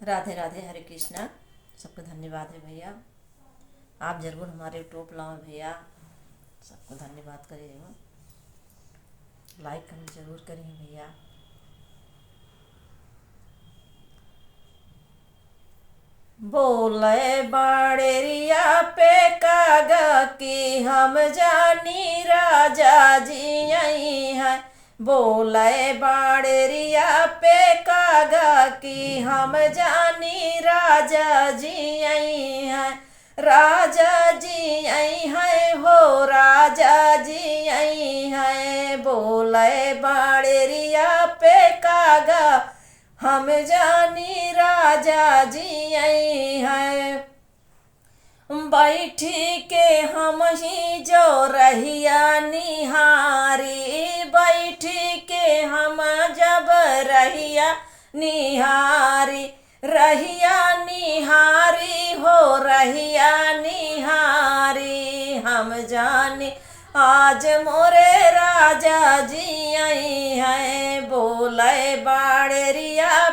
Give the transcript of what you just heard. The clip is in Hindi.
राधे राधे, हरे कृष्णा। सबको धन्यवाद है भैया। आप जरूर हमारे यूट्यूब लाओ भैया। सबको धन्यवाद करिए हो। लाइक कमेंट जरूर करिए भैया। बोले बाड़ेरिया पे कागा कि हम जानी राजा जी आई है। बोले बाड़ेरिया पे कागा कि हम जानी राजा जी आई है। राजा जी आई है हो, राजा जी आई है। बोले बाड़ेरिया पे कागा हम जानी राजा जी आई है। बैठी के हम ही जो रहिया निहारी, बैठी के हम जब रहिया निहारी, रहिया निहारी हो, रहिया निहारी हम जानी आज मोरे राजा जी आई है। बोले बाड़ेरिया